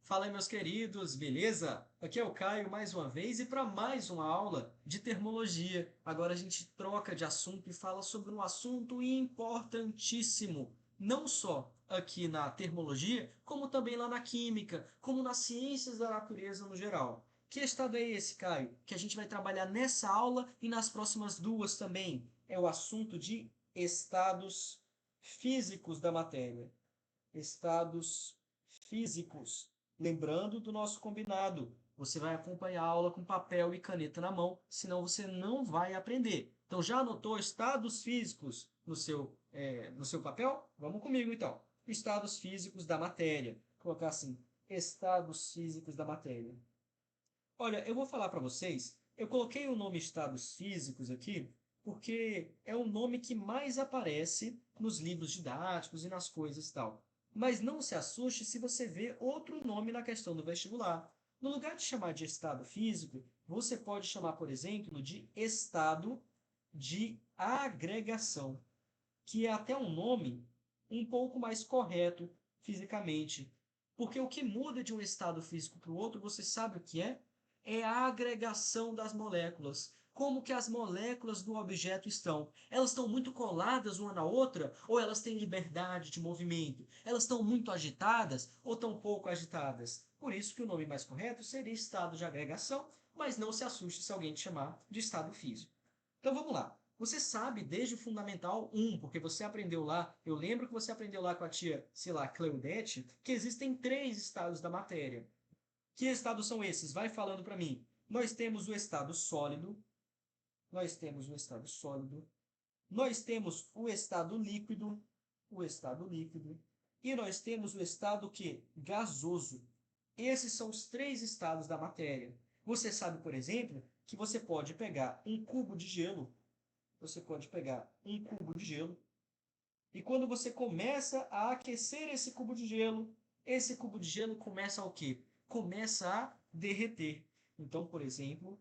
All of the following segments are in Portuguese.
Fala aí, meus queridos, beleza? Aqui é o Caio mais uma vez e para mais uma aula de termologia. Agora a gente troca de assunto e fala sobre um assunto importantíssimo, não só aqui na termologia, como também lá na química, como nas ciências da natureza no geral. Que estado é esse, Caio? Que a gente vai trabalhar nessa aula e nas próximas duas também. É o assunto de estados físicos da matéria. Estados físicos. Lembrando do nosso combinado, você vai acompanhar a aula com papel e caneta na mão, senão você não vai aprender. Então, já anotou estados físicos no seu papel? Vamos comigo então. Estados físicos da matéria. Vou colocar assim: estados físicos da matéria. Olha, eu vou falar para vocês, eu coloquei o nome estados físicos aqui porque é o nome que mais aparece nos livros didáticos e nas coisas e tal. Mas não se assuste se você vê outro nome na questão do vestibular. No lugar de chamar de estado físico, você pode chamar, por exemplo, de estado de agregação, que é até um nome um pouco mais correto fisicamente. Porque o que muda de um estado físico para o outro, você sabe o que é? É a agregação das moléculas. Como que as moléculas do objeto estão? Elas estão muito coladas uma na outra ou elas têm liberdade de movimento? Elas estão muito agitadas ou tão pouco agitadas? Por isso que o nome mais correto seria estado de agregação, mas não se assuste se alguém te chamar de estado físico. Então vamos lá. Você sabe desde o Fundamental 1, porque você aprendeu lá, eu lembro que você aprendeu lá com a tia, sei lá, Claudete, que existem três estados da matéria. Que estados são esses? Vai falando para mim. Nós temos o estado sólido, nós temos o estado sólido, nós temos o estado líquido, e nós temos o estado que? Gasoso. Esses são os três estados da matéria. Você sabe, por exemplo, que você pode pegar um cubo de gelo, você pode pegar um cubo de gelo e quando você começa a aquecer esse cubo de gelo começa a o quê? Começa a derreter. Então, por exemplo,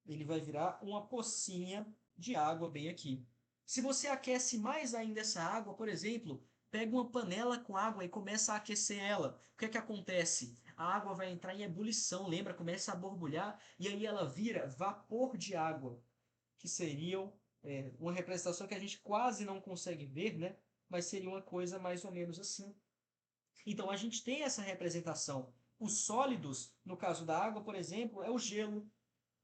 ele vai virar uma pocinha de água bem aqui. Se você aquece mais ainda essa água, por exemplo, pega uma panela com água e começa a aquecer ela. O que é que acontece? A água vai entrar em ebulição, lembra? Começa a borbulhar e aí ela vira vapor de água, que seriam uma representação que a gente quase não consegue ver, né? Mas seria uma coisa mais ou menos assim. Então a gente tem essa representação. Os sólidos, no caso da água, por exemplo, é o gelo.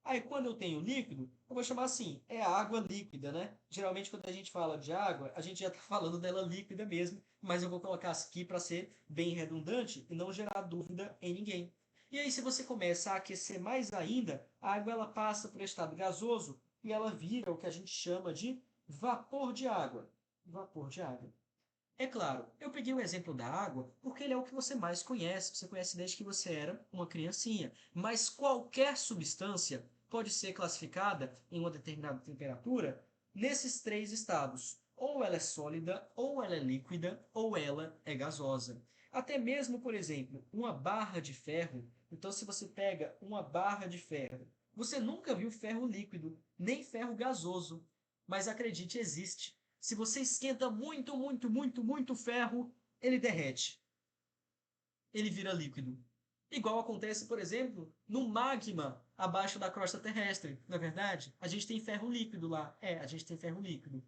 Aí quando eu tenho líquido, eu vou chamar assim, é a água líquida, né? Geralmente quando a gente fala de água, a gente já está falando dela líquida mesmo, mas eu vou colocar aqui para ser bem redundante e não gerar dúvida em ninguém. E aí se você começa a aquecer mais ainda, a água ela passa para o estado gasoso e ela vira o que a gente chama de vapor de água. Vapor de água. É claro, eu peguei o exemplo da água porque ele é o que você mais conhece, você conhece desde que você era uma criancinha. Mas qualquer substância pode ser classificada em uma determinada temperatura nesses três estados. Ou ela é sólida, ou ela é líquida, ou ela é gasosa. Até mesmo, por exemplo, uma barra de ferro. Então, se você pega uma barra de ferro, você nunca viu ferro líquido, nem ferro gasoso. Mas acredite, existe. Se você esquenta muito, muito, muito, muito ferro, ele derrete. Ele vira líquido. Igual acontece, por exemplo, no magma abaixo da crosta terrestre. Na verdade, a gente tem ferro líquido lá. A gente tem ferro líquido.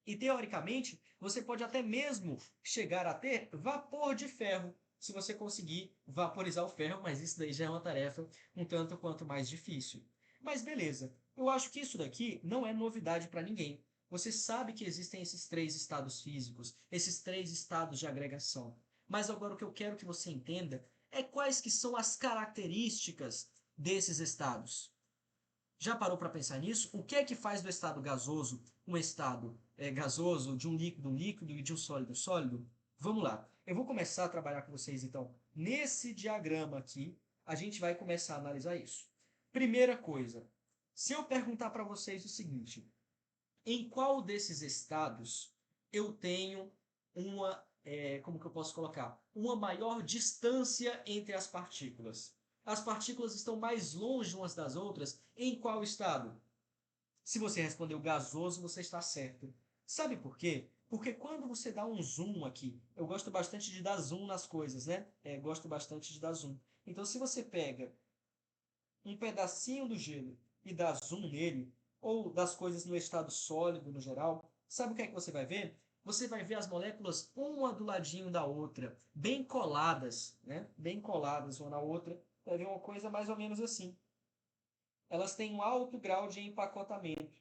E teoricamente, você pode até mesmo chegar a ter vapor de ferro, se você conseguir vaporizar o ferro, mas isso daí já é uma tarefa um tanto quanto mais difícil. Mas beleza, eu acho que isso daqui não é novidade para ninguém. Você sabe que existem esses três estados físicos, esses três estados de agregação. Mas agora o que eu quero que você entenda é quais que são as características desses estados. Já parou para pensar nisso? O que é que faz do estado gasoso um estado gasoso, de um líquido e de um sólido sólido? Vamos lá. Eu vou começar a trabalhar com vocês, então. Nesse diagrama aqui, a gente vai começar a analisar isso. Primeira coisa, se eu perguntar para vocês o seguinte: em qual desses estados eu tenho como que eu posso colocar? Uma maior distância entre as partículas. As partículas estão mais longe umas das outras em qual estado? Se você respondeu gasoso, você está certo. Sabe por quê? Porque quando você dá um zoom aqui, eu gosto bastante de dar zoom nas coisas, né? Gosto bastante de dar zoom. Então, se você pega um pedacinho do gelo e dá zoom nele, ou das coisas no estado sólido no geral, sabe o que é que você vai ver? Você vai ver as moléculas uma do ladinho da outra, bem coladas, né? Bem coladas uma na outra. Vai ver uma coisa mais ou menos assim. Elas têm um alto grau de empacotamento.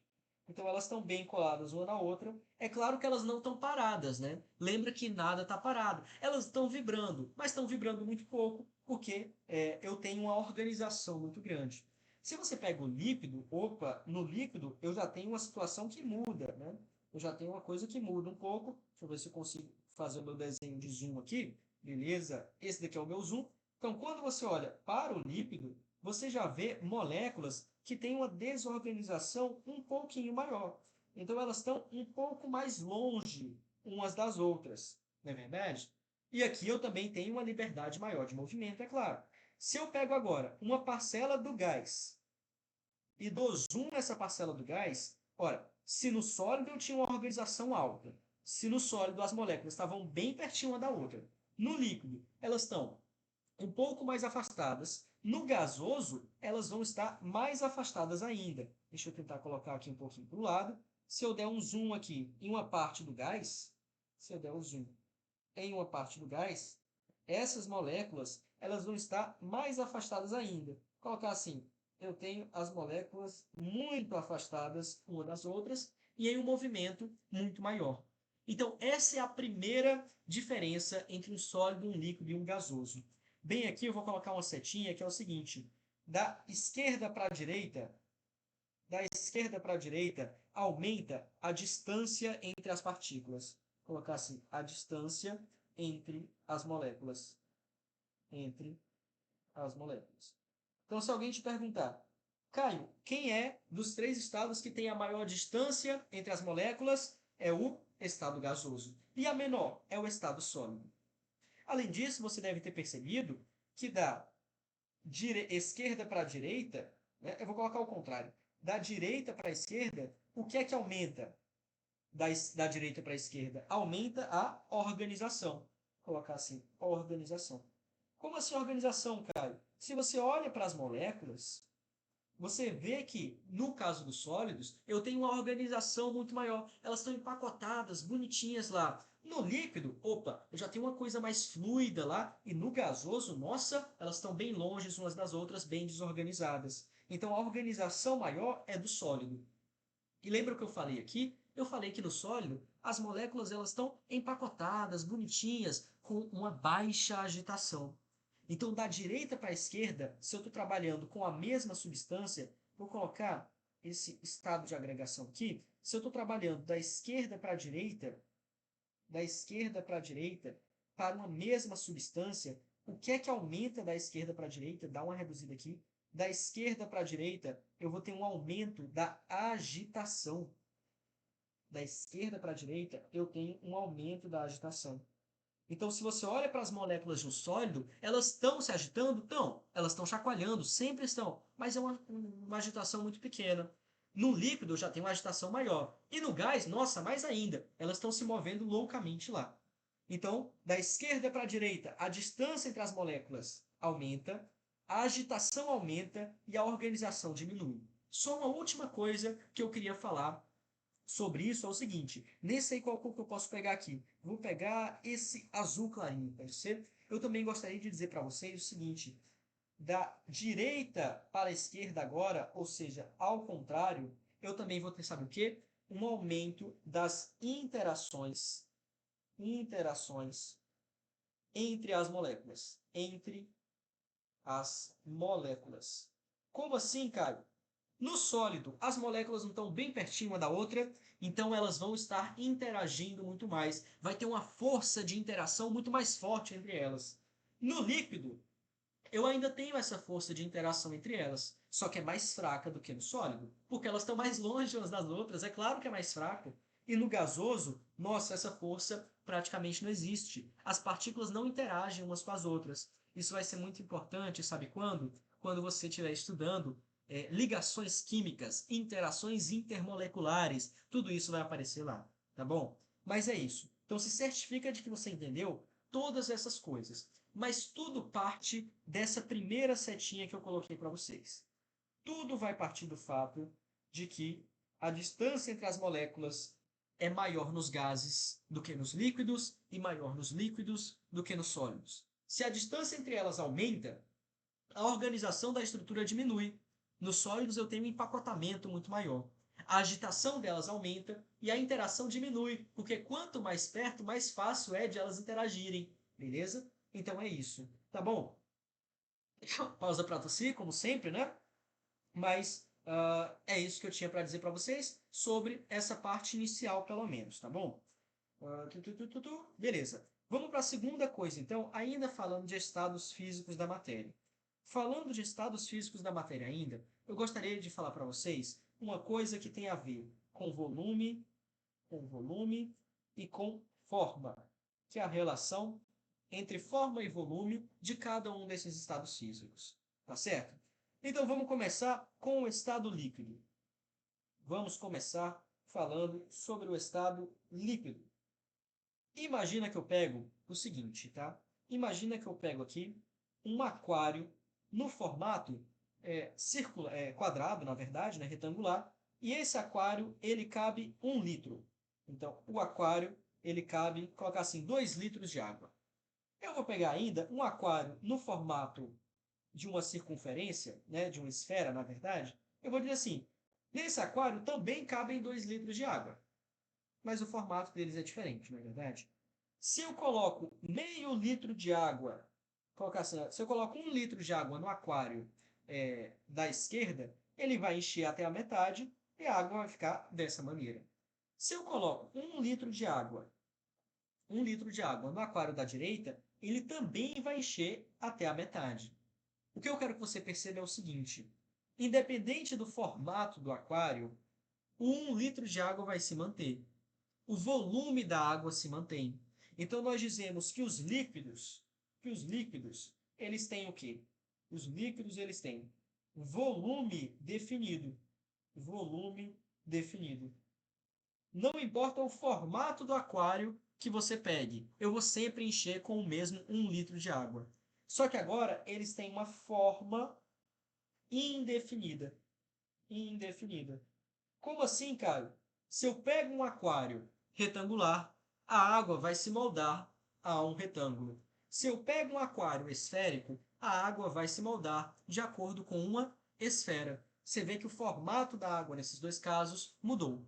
Então elas estão bem coladas uma na outra. É claro que elas não estão paradas, né? Lembra que nada está parado. Elas estão vibrando, mas estão vibrando muito pouco, porque eu tenho uma organização muito grande. Se você pega o líquido, opa, no líquido eu já tenho uma situação que muda, né? Eu já tenho uma coisa que muda um pouco. Deixa eu ver se eu consigo fazer o meu desenho de zoom aqui. Beleza? Esse daqui é o meu zoom. Então, quando você olha para o líquido, você já vê moléculas que têm uma desorganização um pouquinho maior. Então, elas estão um pouco mais longe umas das outras, não é verdade? E aqui eu também tenho uma liberdade maior de movimento, é claro. Se eu pego agora uma parcela do gás e dou zoom nessa parcela do gás, ora, se no sólido eu tinha uma organização alta, se no sólido as moléculas estavam bem pertinho uma da outra, no líquido elas estão um pouco mais afastadas. No gasoso, elas vão estar mais afastadas ainda. Deixa eu tentar colocar aqui um pouquinho para o lado. Se eu der um zoom aqui em uma parte do gás, se eu der um zoom em uma parte do gás, essas moléculas elas vão estar mais afastadas ainda. Vou colocar assim, eu tenho as moléculas muito afastadas uma das outras e em um movimento muito maior. Então, essa é a primeira diferença entre um sólido, um líquido e um gasoso. Bem aqui eu vou colocar uma setinha que é o seguinte, da esquerda para a direita, aumenta a distância entre as partículas. Vou colocar assim, a distância entre as moléculas. Entre as moléculas. Então, se alguém te perguntar, Caio, quem é dos três estados que tem a maior distância entre as moléculas? É o estado gasoso. E a menor é o estado sólido. Além disso, você deve ter percebido que da esquerda para a direita, né, eu vou colocar o contrário, da direita para a esquerda, o que é que aumenta da direita para a esquerda? Aumenta a organização. Vou colocar assim, organização. Como assim organização, Caio? Se você olha para as moléculas, você vê que, no caso dos sólidos, eu tenho uma organização muito maior. Elas estão empacotadas, bonitinhas lá. No líquido, opa, eu já tenho uma coisa mais fluida lá. E no gasoso, nossa, elas estão bem longe umas das outras, bem desorganizadas. Então, a organização maior é do sólido. E lembra o que eu falei aqui? Eu falei que no sólido, as moléculas elas estão empacotadas, bonitinhas, com uma baixa agitação. Então, da direita para a esquerda, se eu estou trabalhando com a mesma substância, vou colocar esse estado de agregação aqui. Se eu estou trabalhando da esquerda para a direita, para uma mesma substância, o que é que aumenta da esquerda para a direita? Dá uma reduzida aqui. Da esquerda para a direita, eu vou ter um aumento da agitação. Da esquerda para a direita, eu tenho um aumento da agitação. Então, se você olha para as moléculas de um sólido, elas estão se agitando? Estão. Elas estão chacoalhando, sempre estão. Mas é uma agitação muito pequena. No líquido, já tem uma agitação maior. E no gás, nossa, mais ainda. Elas estão se movendo loucamente lá. Então, da esquerda para a direita, a distância entre as moléculas aumenta, a agitação aumenta e a organização diminui. Só uma última coisa que eu queria falar sobre isso é o seguinte, nem sei qual cor que eu posso pegar aqui. Vou pegar esse azul clarinho, pode ser? Eu também gostaria de dizer para vocês o seguinte, da direita para a esquerda agora, ou seja, ao contrário, eu também vou ter, sabe o quê? Um aumento das interações entre as moléculas. Entre as moléculas. Como assim, Caio? No sólido, as moléculas não estão bem pertinho uma da outra, então elas vão estar interagindo muito mais. Vai ter uma força de interação muito mais forte entre elas. No líquido, eu ainda tenho essa força de interação entre elas, só que é mais fraca do que no sólido, porque elas estão mais longe umas das outras, é claro que é mais fraco. E no gasoso, nossa, essa força praticamente não existe. As partículas não interagem umas com as outras. Isso vai ser muito importante, sabe quando? Quando você estiver estudando ligações químicas, interações intermoleculares, tudo isso vai aparecer lá, tá bom? Mas é isso. Então se certifica de que você entendeu todas essas coisas. Mas tudo parte dessa primeira setinha que eu coloquei para vocês. Tudo vai partir do fato de que a distância entre as moléculas é maior nos gases do que nos líquidos e maior nos líquidos do que nos sólidos. Se a distância entre elas aumenta, a organização da estrutura diminui. Nos sólidos eu tenho um empacotamento muito maior. A agitação delas aumenta e a interação diminui, porque quanto mais perto, mais fácil é de elas interagirem, beleza? Então é isso, tá bom? Pausa para tossir, como sempre, né? Mas é isso que eu tinha para dizer para vocês sobre essa parte inicial, pelo menos, tá bom? Beleza. Vamos para a segunda coisa, então, ainda falando de estados físicos da matéria. Falando de estados físicos da matéria ainda, eu gostaria de falar para vocês uma coisa que tem a ver com volume e com forma, que é a relação entre forma e volume de cada um desses estados físicos. Tá certo? Então vamos começar com o estado líquido. Vamos começar falando sobre o estado líquido. Imagina que eu pego o seguinte, tá? Imagina que eu pego aqui um aquário no formato quadrado, na verdade, né, retangular, e esse aquário ele cabe 1 litro. Então, o aquário ele cabe, colocar assim, 2 litros de água. Eu vou pegar ainda um aquário no formato de uma circunferência, né, de uma esfera, na verdade. Eu vou dizer assim, nesse aquário também cabem 2 litros de água, mas o formato deles é diferente, não é verdade? Se eu coloco meio litro de água, se eu coloco 1 litro de água no aquário da esquerda, ele vai encher até a metade e a água vai ficar dessa maneira. Se eu coloco 1 litro de água no aquário da direita, ele também vai encher até a metade. O que eu quero que você perceba é o seguinte: independente do formato do aquário, o 1 litro de água vai se manter. O volume da água se mantém. Então nós dizemos que os líquidos, eles têm o quê? Os líquidos eles têm volume definido. Volume definido. Não importa o formato do aquário que você pegue, eu vou sempre encher com o mesmo 1 litro de água. Só que agora eles têm uma forma indefinida. Indefinida. Como assim, Caio? Se eu pego um aquário retangular, a água vai se moldar a um retângulo. Se eu pego um aquário esférico, a água vai se moldar de acordo com uma esfera. Você vê que o formato da água nesses dois casos mudou.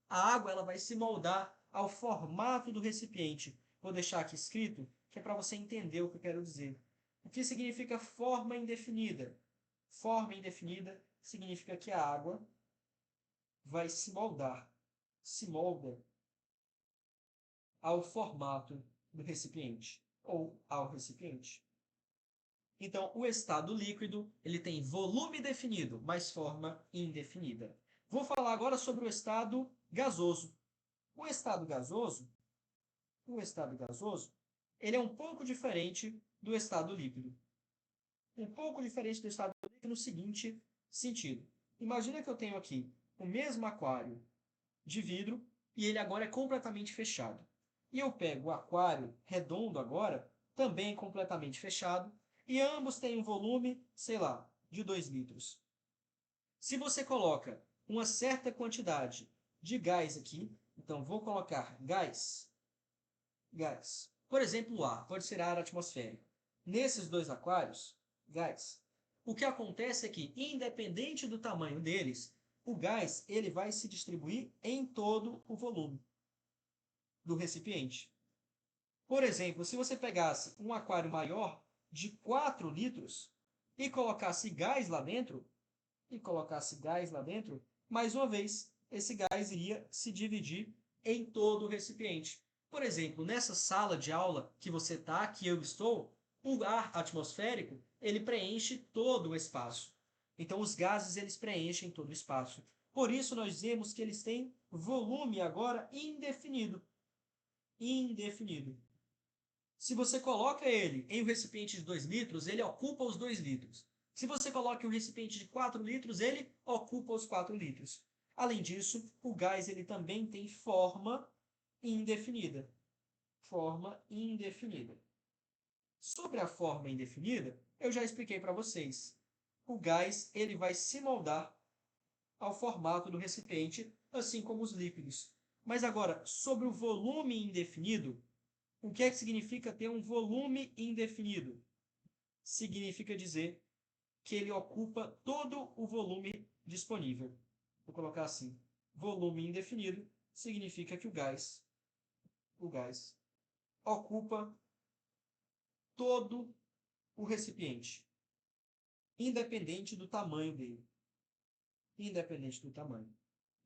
A água ela vai se moldar ao formato do recipiente. Vou deixar aqui escrito, que é para você entender o que eu quero dizer. O que significa forma indefinida? Forma indefinida significa que a água vai se molda ao formato do recipiente ou ao recipiente. Então, o estado líquido ele tem volume definido, mas forma indefinida. Vou falar agora sobre o estado gasoso. O estado gasoso, ele é um pouco diferente do estado líquido. Um pouco diferente do estado líquido no seguinte sentido. Imagina que eu tenho aqui o mesmo aquário de vidro e ele agora é completamente fechado. E eu pego o aquário redondo agora, também completamente fechado, e ambos têm um volume, sei lá, de 2 litros. Se você coloca uma certa quantidade de gás aqui, então vou colocar gás. Por exemplo, o ar, pode ser ar atmosférico. Nesses dois aquários, gás. O que acontece é que, independente do tamanho deles, o gás ele vai se distribuir em todo o volume do recipiente. Por exemplo, se você pegasse um aquário maior de 4 litros e colocasse gás lá dentro, mais uma vez, esse gás iria se dividir em todo o recipiente. Por exemplo, nessa sala de aula que você está, que eu estou, o ar atmosférico, ele preenche todo o espaço. Então, os gases, eles preenchem todo o espaço. Por isso, nós dizemos que eles têm volume agora indefinido. Indefinido. Se você coloca ele em um recipiente de 2 litros, ele ocupa os 2 litros. Se você coloca em um recipiente de 4 litros, ele ocupa os 4 litros. Além disso, o gás ele também tem forma indefinida. Forma indefinida. Sobre a forma indefinida, eu já expliquei para vocês. O gás ele vai se moldar ao formato do recipiente, assim como os líquidos. Mas agora, sobre o volume indefinido, o que é que significa ter um volume indefinido? Significa dizer que ele ocupa todo o volume disponível. Vou colocar assim: volume indefinido significa que o gás ocupa todo o recipiente, independente do tamanho dele. Independente do tamanho.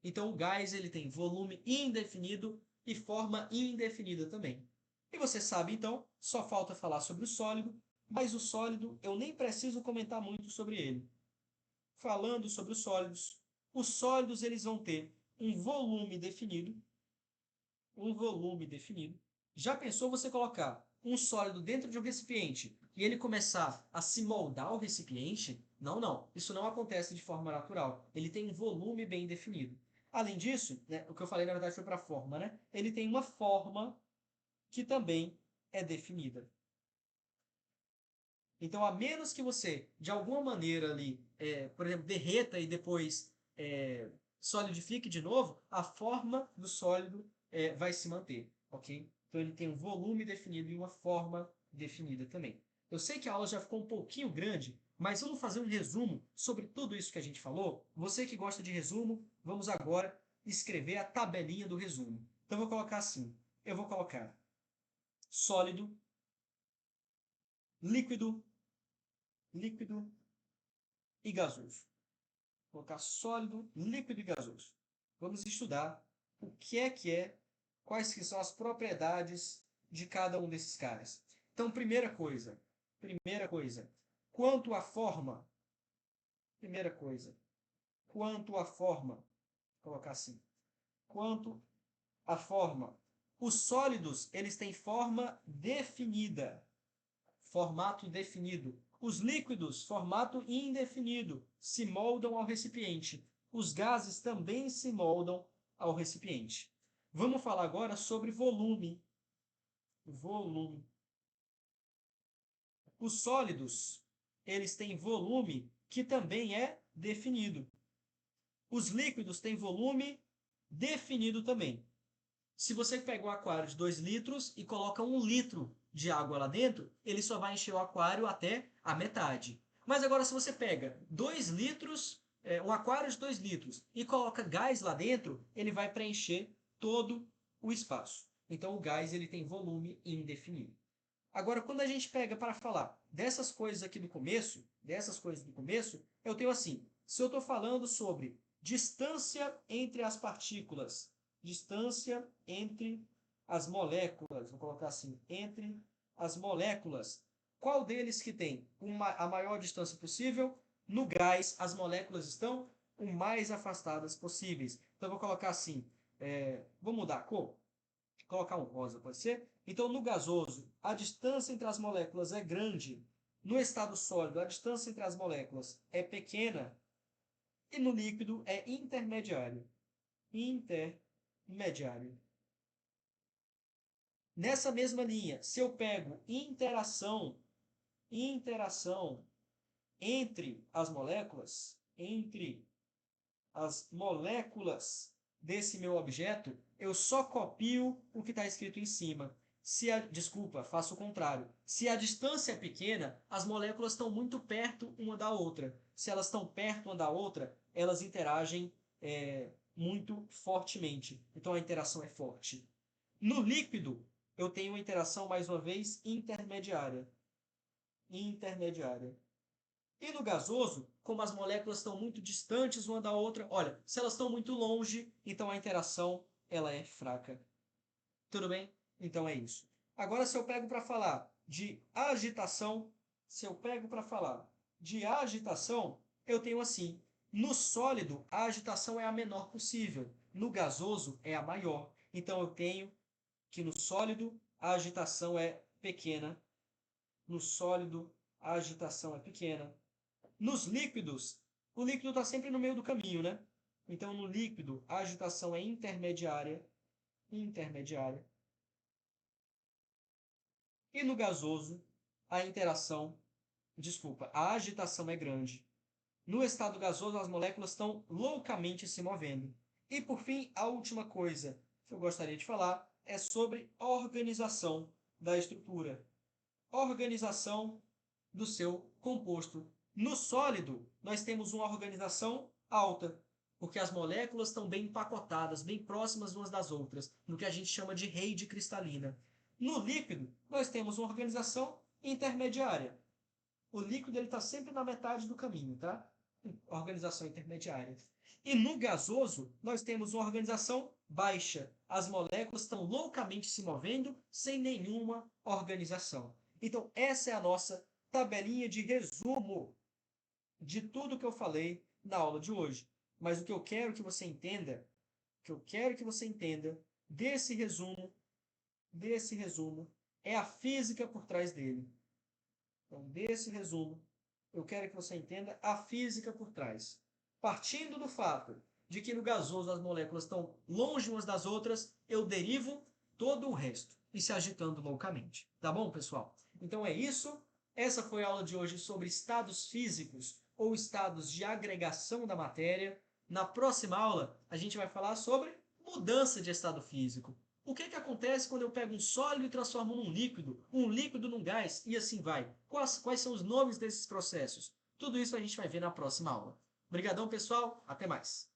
Então, o gás ele tem volume indefinido e forma indefinida também. E você sabe, então, só falta falar sobre o sólido, mas o sólido eu nem preciso comentar muito sobre ele. Falando sobre os sólidos eles vão ter um volume definido, um volume definido. Já pensou você colocar um sólido dentro de um recipiente e ele começar a se moldar ao recipiente? Não, não. Isso não acontece de forma natural. Ele tem um volume bem definido. Além disso, né, o que eu falei na verdade foi para a forma, né? Ele tem uma forma que também é definida. Então, a menos que você, de alguma maneira ali, por exemplo, derreta e depois solidifique de novo, a forma do sólido vai se manter, ok? Então, ele tem um volume definido e uma forma definida também. Eu sei que a aula já ficou um pouquinho grande, mas vamos fazer um resumo sobre tudo isso que a gente falou. Você que gosta de resumo, vamos agora escrever a tabelinha do resumo. Então, eu vou colocar assim. Eu vou colocar sólido, líquido, líquido e gasoso. Vou colocar sólido, líquido e gasoso. Vamos estudar o que é, quais que são as propriedades de cada um desses caras. Então, primeira coisa, quanto à forma, primeira coisa, quanto à forma, vou colocar assim, quanto à forma, os sólidos, eles têm forma definida, formato definido. Os líquidos, formato indefinido, se moldam ao recipiente. Os gases também se moldam ao recipiente. Vamos falar agora sobre volume. Volume. Os sólidos, eles têm volume que também é definido. Os líquidos têm volume definido também. Se você pega um aquário de 2 litros e coloca 1 litro de água lá dentro, ele só vai encher o aquário até a metade. Mas agora, se você pega 2 litros, um aquário de 2 litros, e coloca gás lá dentro, ele vai preencher todo o espaço. Então, o gás ele tem volume indefinido. Agora, quando a gente pega para falar dessas coisas aqui do começo, eu tenho assim, se eu estou falando sobre distância entre as partículas, distância entre as moléculas, vou colocar assim, entre as moléculas, qual deles que tem a maior distância possível? No gás, as moléculas estão o mais afastadas possíveis. Então, eu vou colocar assim, vou mudar a cor? Colocar um rosa, pode ser? Então, no gasoso, a distância entre as moléculas é grande. No estado sólido, a distância entre as moléculas é pequena. E no líquido é intermediário. Intermediário. Nessa mesma linha, se eu pego interação entre as moléculas desse meu objeto, eu só copio o que está escrito em cima. Desculpa, faço o contrário. Se a distância é pequena, as moléculas estão muito perto uma da outra. Se elas estão perto uma da outra, elas interagem muito fortemente. Então a interação é forte. No líquido, eu tenho uma interação, mais uma vez, intermediária. Intermediária. E no gasoso, como as moléculas estão muito distantes uma da outra, olha, se elas estão muito longe, então a interação ela é fraca. Tudo bem? Então é isso. Agora, se eu pego para falar de agitação, eu tenho assim: no sólido, a agitação é a menor possível, no gasoso é a maior. Então eu tenho que no sólido a agitação é pequena, no sólido a agitação é pequena. Nos líquidos, o líquido está sempre no meio do caminho, né? Então, no líquido, a agitação é intermediária. intermediária. E no gasoso, a agitação é grande. No estado gasoso, as moléculas estão loucamente se movendo. E por fim, a última coisa que eu gostaria de falar é sobre a organização da estrutura. Organização do seu composto. No sólido, nós temos uma organização alta, porque as moléculas estão bem empacotadas, bem próximas umas das outras, no que a gente chama de rede cristalina. No líquido, nós temos uma organização intermediária. O líquido está sempre na metade do caminho, tá? Organização intermediária. E no gasoso, nós temos uma organização baixa. As moléculas estão loucamente se movendo sem nenhuma organização. Então, essa é a nossa tabelinha de resumo de tudo que eu falei na aula de hoje. Mas o que eu quero que você entenda, desse resumo, é a física por trás dele. Então, desse resumo, eu quero que você entenda a física por trás. Partindo do fato de que no gasoso as moléculas estão longe umas das outras, eu derivo todo o resto e se agitando loucamente. Tá bom, pessoal? Então é isso. Essa foi a aula de hoje sobre estados físicos ou estados de agregação da matéria. Na próxima aula, a gente vai falar sobre mudança de estado físico. O que acontece quando eu pego um sólido e transformo num líquido, um líquido num gás e assim vai? Quais são os nomes desses processos? Tudo isso a gente vai ver na próxima aula. Obrigadão, pessoal. Até mais.